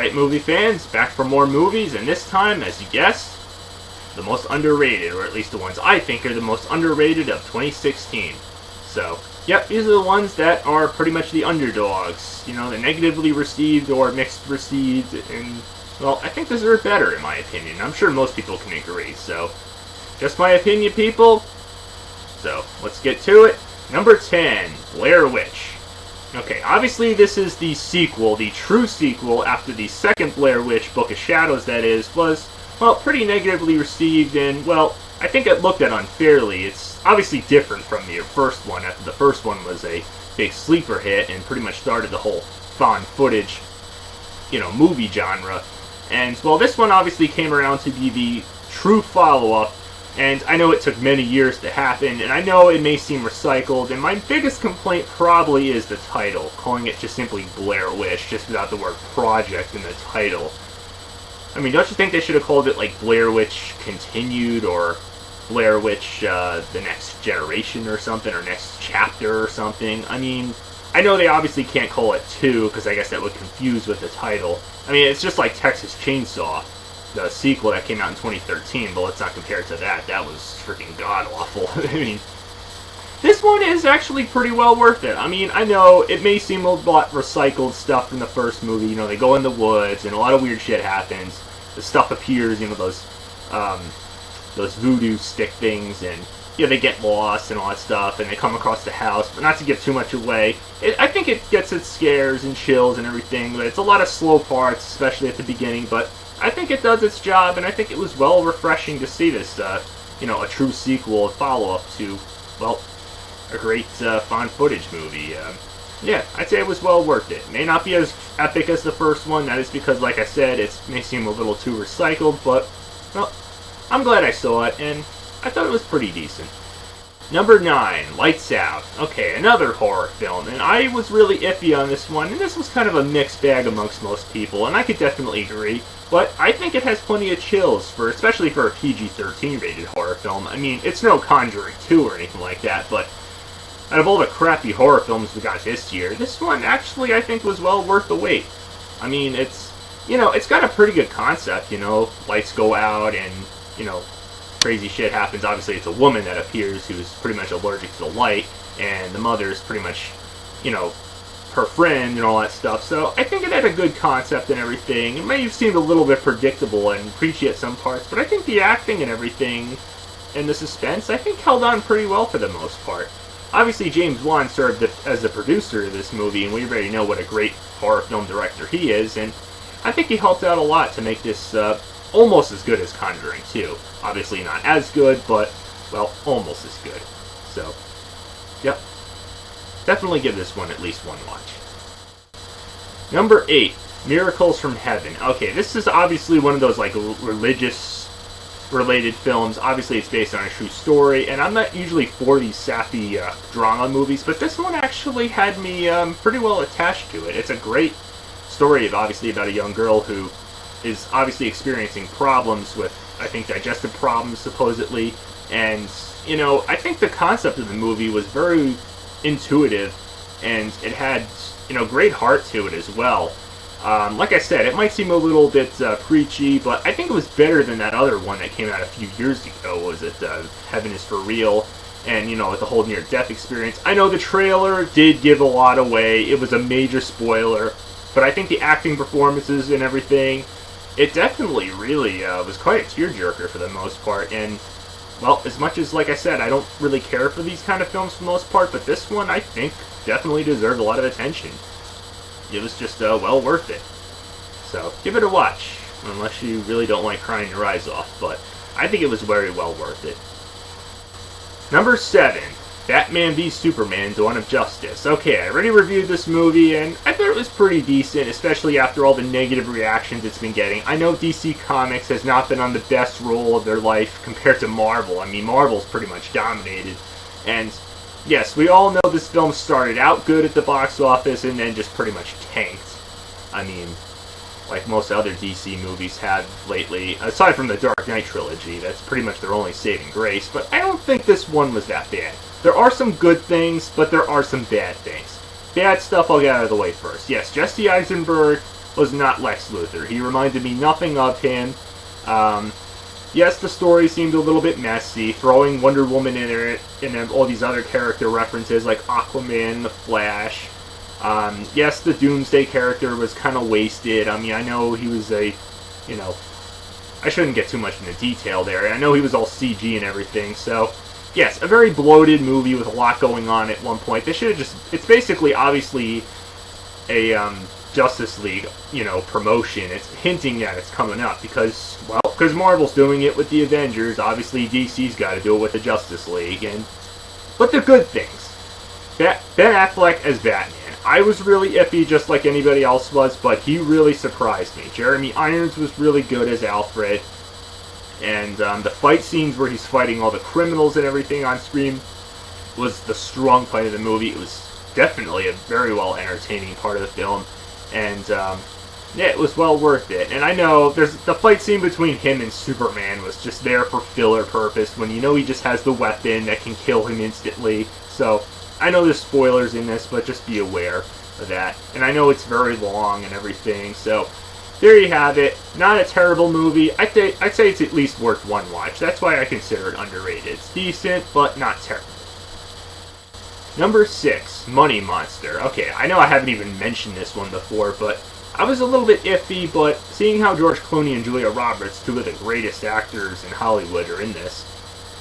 Alright, movie fans, back for more movies, and this time, as you guessed, the most underrated, or at least the ones I think are the most underrated of 2016. So, yep, these are the ones that are pretty much the underdogs. You know, the negatively received or mixed received, and, well, I think deserve better, in my opinion. I'm sure most people can agree, so, just my opinion, people. So, let's get to it. Number 10, Blair Witch. Okay, obviously this is the sequel, the true sequel after the second Blair Witch, Book of Shadows that is, was, well, pretty negatively received, and, well, I think it looked at unfairly. It's obviously different from the first one, after the first one was a big sleeper hit and pretty much started the whole found footage, you know, movie genre. And, well, this one obviously came around to be the true follow-up, and I know it took many years to happen, and I know it may seem recycled, and my biggest complaint probably is the title, calling it just simply Blair Witch, just without the word project in the title. I mean, don't you think they should have called it, like, Blair Witch Continued, or Blair Witch, The Next Generation or something, or Next Chapter or something? I mean, I know they obviously can't call it 2, because I guess that would confuse with the title. I mean, it's just like Texas Chainsaw, the sequel that came out in 2013, but let's not compare it to that. That was freaking god-awful. I mean, this one is actually pretty well worth it. I mean, I know it may seem a lot recycled stuff from the first movie. You know, they go in the woods, and a lot of weird shit happens. The stuff appears, you know, those voodoo stick things, and, you know, they get lost and all that stuff, and they come across the house, but not to give too much away. I think it gets its scares and chills and everything, but it's a lot of slow parts, especially at the beginning, but I think it does its job, and I think it was well refreshing to see this, you know, a true sequel, a follow-up to, well, a great found footage movie. Yeah, I'd say it was well worth it. May not be as epic as the first one, that is because, like I said, it may seem a little too recycled, but, well, I'm glad I saw it, and I thought it was pretty decent. Number 9, Lights Out. Okay, another horror film, and I was really iffy on this one, and this was kind of a mixed bag amongst most people, and I could definitely agree, but I think it has plenty of chills, especially for a PG-13 rated horror film. I mean, it's no Conjuring 2 or anything like that, but out of all the crappy horror films we got this year, this one actually I think was well worth the wait. I mean, it's, you know, it's got a pretty good concept, you know, lights go out and, you know, crazy shit happens. Obviously, it's a woman that appears who's pretty much allergic to the light, and the mother's pretty much, you know, her friend and all that stuff. So I think it had a good concept and everything. It may have seemed a little bit predictable and preachy at some parts, but I think the acting and everything and the suspense, I think, held on pretty well for the most part. Obviously, James Wan served as the producer of this movie, and we already know what a great horror film director he is, and I think he helped out a lot to make this almost as good as Conjuring 2. Obviously not as good, but, well, almost as good. So, yep. Definitely give this one at least one watch. Number 8, Miracles from Heaven. Okay, this is obviously one of those, like, religious-related films. Obviously, it's based on a true story, and I'm not usually for these sappy drama movies, but this one actually had me pretty well attached to it. It's a great story, obviously, about a young girl who is obviously experiencing problems with, I think, digestive problems, supposedly, and, you know, I think the concept of the movie was very intuitive, and it had, you know, great heart to it as well. Like I said, it might seem a little bit preachy, but I think it was better than that other one that came out a few years ago. Was it Heaven is for Real? And, you know, with the whole near-death experience. I know the trailer did give a lot away. It was a major spoiler, but I think the acting performances and everything, it definitely really was quite a tearjerker for the most part. And, well, as much as, like I said, I don't really care for these kind of films for the most part, but this one, I think, definitely deserved a lot of attention. It was just well worth it. So, give it a watch, unless you really don't like crying your eyes off, but I think it was very well worth it. Number 7, Batman v Superman: Dawn of Justice. Okay, I already reviewed this movie, and I thought it was pretty decent, especially after all the negative reactions it's been getting. I know DC Comics has not been on the best roll of their life compared to Marvel. I mean, Marvel's pretty much dominated. And, yes, we all know this film started out good at the box office and then just pretty much tanked. I mean, like most other DC movies have lately, aside from the Dark Knight trilogy, that's pretty much their only saving grace, but I don't think this one was that bad. There are some good things, but there are some bad things. Bad stuff I'll get out of the way first. Yes, Jesse Eisenberg was not Lex Luthor. He reminded me nothing of him. Yes, the story seemed a little bit messy, throwing Wonder Woman in it, and then all these other character references like Aquaman, The Flash. Yes, the Doomsday character was kind of wasted. I mean, I know he was a, I shouldn't get too much into detail there. I know he was all CG and everything, so yes, a very bloated movie with a lot going on at one point. They should have it's basically, obviously, a Justice League, promotion. It's hinting that it's coming up because Marvel's doing it with the Avengers. Obviously, DC's got to do it with the Justice League, but they're good things. Ben Affleck as Batman. I was really iffy, just like anybody else was, but he really surprised me. Jeremy Irons was really good as Alfred, and the fight scenes where he's fighting all the criminals and everything on screen was the strong point of the movie. It was definitely a very well entertaining part of the film, and it was well worth it. And I know the fight scene between him and Superman was just there for filler purpose, when he just has the weapon that can kill him instantly. So I know there's spoilers in this, but just be aware of that. And I know it's very long and everything, so there you have it. Not a terrible movie. I'd say it's at least worth one watch. That's why I consider it underrated. It's decent, but not terrible. Number 6, Money Monster. Okay, I know I haven't even mentioned this one before, but I was a little bit iffy, but seeing how George Clooney and Julia Roberts, two of the greatest actors in Hollywood, are in this,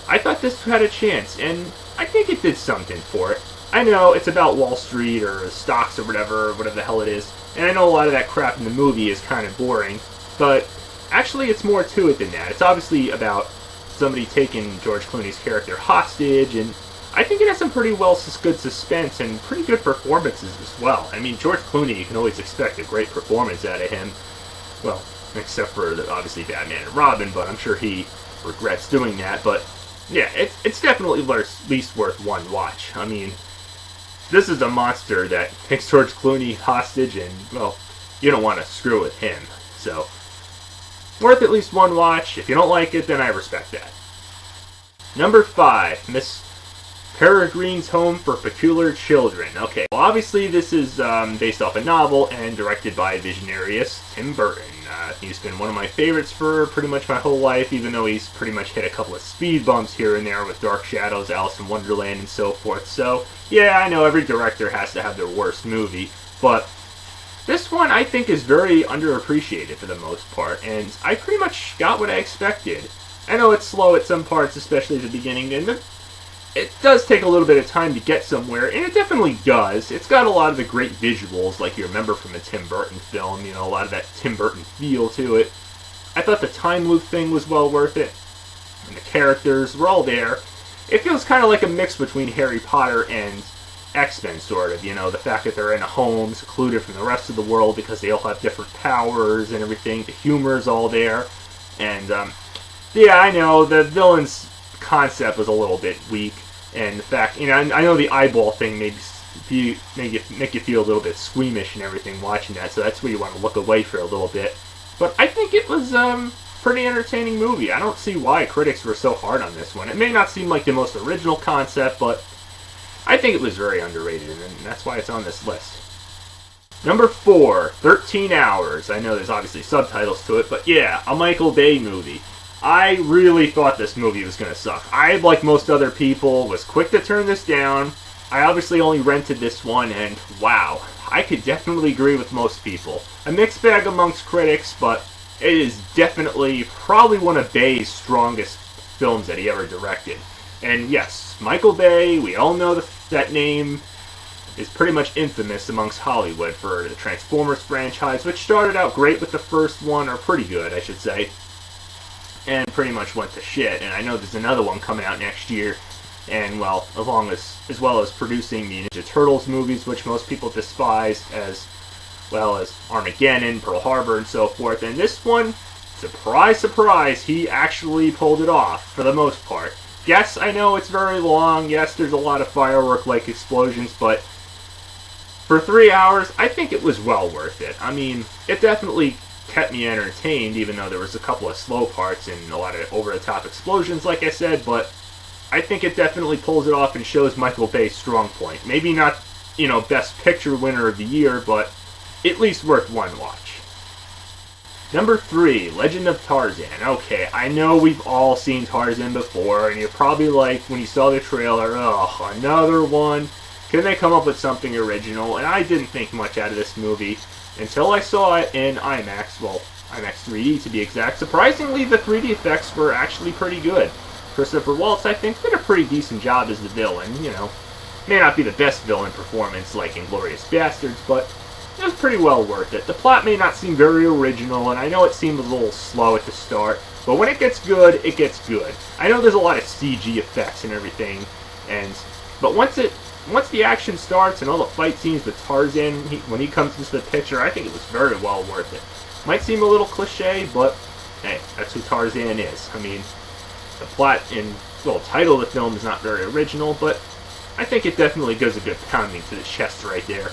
I thought this had a chance, and I think it did something for it. I know it's about Wall Street or stocks or whatever the hell it is, and I know a lot of that crap in the movie is kind of boring, but actually it's more to it than that. It's obviously about somebody taking George Clooney's character hostage, and I think it has some pretty good suspense and pretty good performances as well. I mean, George Clooney, you can always expect a great performance out of him. Well, except for obviously Batman and Robin, but I'm sure he regrets doing that. But yeah, it's definitely at least worth one watch. I mean, this is a monster that takes George Clooney hostage, and, well, you don't want to screw with him. So, worth at least one watch. If you don't like it, then I respect that. Number 5, Miss Peregrines' Home for Peculiar Children. Okay, well, obviously this is based off a novel and directed by visionarious Tim Burton. He's been one of my favorites for pretty much my whole life, even though he's pretty much hit a couple of speed bumps here and there with Dark Shadows, Alice in Wonderland, and so forth. So, yeah, I know every director has to have their worst movie, but this one I think is very underappreciated for the most part, and I pretty much got what I expected. I know it's slow at some parts, especially at the beginning, and it does take a little bit of time to get somewhere, and it definitely does. It's got a lot of the great visuals, like you remember from a Tim Burton film, a lot of that Tim Burton feel to it. I thought the time loop thing was well worth it, and the characters were all there. It feels kind of like a mix between Harry Potter and X-Men, sort of, the fact that they're in a home, secluded from the rest of the world because they all have different powers and everything. The humor is all there, and, yeah, I know, the villain's concept was a little bit weak. And the fact, I know the eyeball thing make you feel a little bit squeamish and everything watching that, so that's where you want to look away for a little bit. But I think it was pretty entertaining movie. I don't see why critics were so hard on this one. It may not seem like the most original concept, but I think it was very underrated, and that's why it's on this list. Number 4, 13 Hours. I know there's obviously subtitles to it, but yeah, a Michael Bay movie. I really thought this movie was going to suck. I, like most other people, was quick to turn this down. I obviously only rented this one, and wow, I could definitely agree with most people. A mixed bag amongst critics, but it is definitely probably one of Bay's strongest films that he ever directed. And yes, Michael Bay, we all know that name is pretty much infamous amongst Hollywood for the Transformers franchise, which started out great with the first one, or pretty good, I should say, and pretty much went to shit. And I know there's another one coming out next year, and well, as well as producing the Ninja Turtles movies, which most people despise, as well as Armageddon, Pearl Harbor, and so forth. And this one, surprise, surprise, he actually pulled it off for the most part. Yes, I know it's very long. Yes, there's a lot of firework-like explosions, but for 3 hours, I think it was well worth it. I mean, it definitely kept me entertained, even though there was a couple of slow parts and a lot of over-the-top explosions, like I said, but I think it definitely pulls it off and shows Michael Bay's strong point. Maybe not, Best Picture winner of the year, but at least worth one watch. Number 3, Legend of Tarzan. Okay, I know we've all seen Tarzan before, and you're probably like, when you saw the trailer, ugh, another one. Can they come up with something original? And I didn't think much out of this movie until I saw it in IMAX, well, IMAX 3D to be exact. Surprisingly, the 3D effects were actually pretty good. Christopher Waltz, I think, did a pretty decent job as the villain, you know. May not be the best villain performance like Inglourious Basterds, but it was pretty well worth it. The plot may not seem very original, and I know it seemed a little slow at the start, but when it gets good, it gets good. I know there's a lot of CG effects and everything, but once the action starts and all the fight scenes with Tarzan, when he comes into the picture, I think it was very well worth it. Might seem a little cliche, but hey, that's who Tarzan is. I mean, the plot and, well, title of the film is not very original, but I think it definitely gives a good pounding to the chest right there.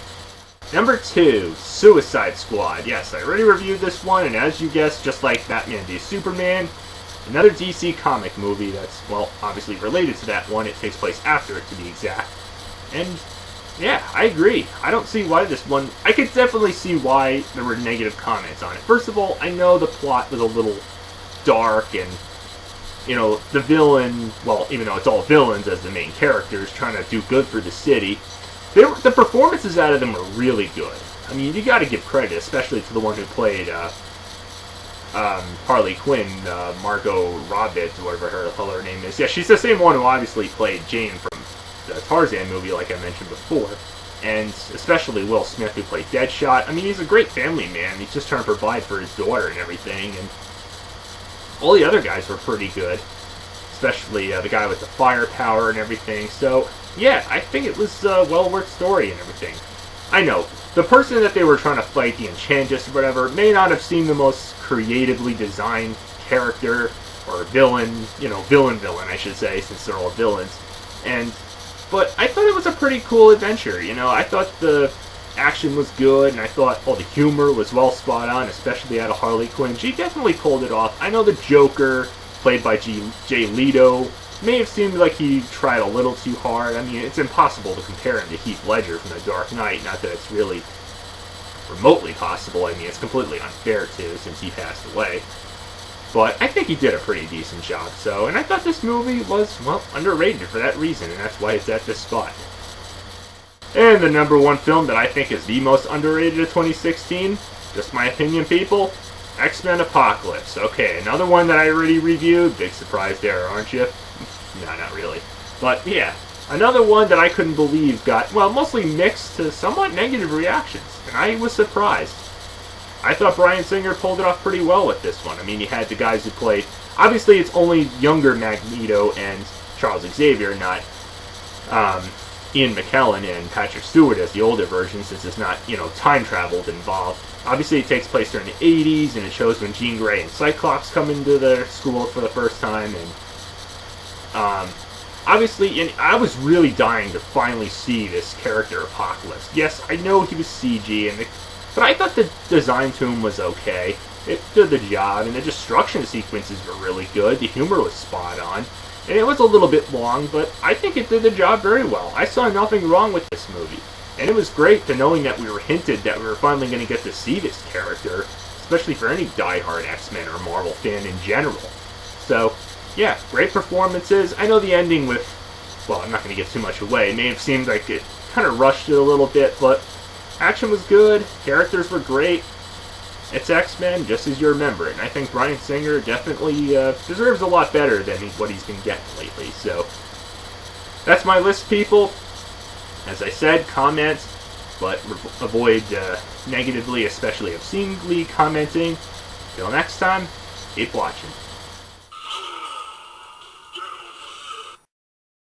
Number 2, Suicide Squad. Yes, I already reviewed this one, and as you guessed, just like Batman v Superman, another DC comic movie that's, well, obviously related to that one. It takes place after it, to be exact. And, yeah, I agree. I don't see why this one... I could definitely see why there were negative comments on it. First of all, I know the plot was a little dark, and, you know, the villain... Well, even though it's all villains as the main characters trying to do good for the city... The performances out of them were really good. I mean, you gotta give credit, especially to the one who played Harley Quinn, Margot Robbie, whatever her name is. Yeah, she's the same one who obviously played Jane from the Tarzan movie, like I mentioned before. And especially Will Smith, who played Deadshot. I mean, he's a great family man. He's just trying to provide for his daughter and everything. And all the other guys were pretty good, especially the guy with the firepower and everything. So... yeah, I think it was a well-worked story and everything. I know, the person that they were trying to fight, the Enchantress or whatever, may not have seemed the most creatively designed character, or villain, you know, villain, I should say, since they're all villains. But I thought it was a pretty cool adventure, you know. I thought the action was good, and I thought all the humor was well spot on, especially out of Harley Quinn. She definitely pulled it off. I know the Joker, played by Jay Leto, may have seemed like he tried a little too hard. I mean, it's impossible to compare him to Heath Ledger from The Dark Knight. Not that it's really remotely possible. I mean, it's completely unfair to, since he passed away. But I think he did a pretty decent job. So, and I thought this movie was, well, underrated for that reason, and that's why it's at this spot. And the number 1 film that I think is the most underrated of 2016, just my opinion, people, XMen Apocalypse. Okay, another one that I already reviewed. Big surprise there, aren't you? No, not really. But, yeah, another one that I couldn't believe got, well, mostly mixed to somewhat negative reactions, and I was surprised. I thought Bryan Singer pulled it off pretty well with this one. I mean, you had the guys who played... Obviously, it's only younger Magneto and Charles Xavier, not Ian McKellen and Patrick Stewart as the older version, since it's not, you know, time traveled involved. Obviously, it takes place during the 80s, and it shows when Jean Grey and Cyclops come into their school for the first time, and... obviously, and I was really dying to finally see this character Apocalypse. Yes, I know he was CG, but I thought the design to him was okay. It did the job, and the destruction sequences were really good. The humor was spot on, and it was a little bit long, but I think it did the job very well. I saw nothing wrong with this movie, and it was great to knowing that we were hinted that we were finally going to get to see this character, especially for any diehard X-Men or Marvel fan in general. So... yeah, great performances. I know the ending with, well, I'm not going to give too much away. It may have seemed like it kind of rushed it a little bit, but action was good. Characters were great. It's X-Men, just as you remember it. And I think Bryan Singer definitely deserves a lot better than what he's been getting lately. So, that's my list, people. As I said, comment, but avoid negatively, especially obscenely commenting. Till next time, keep watching.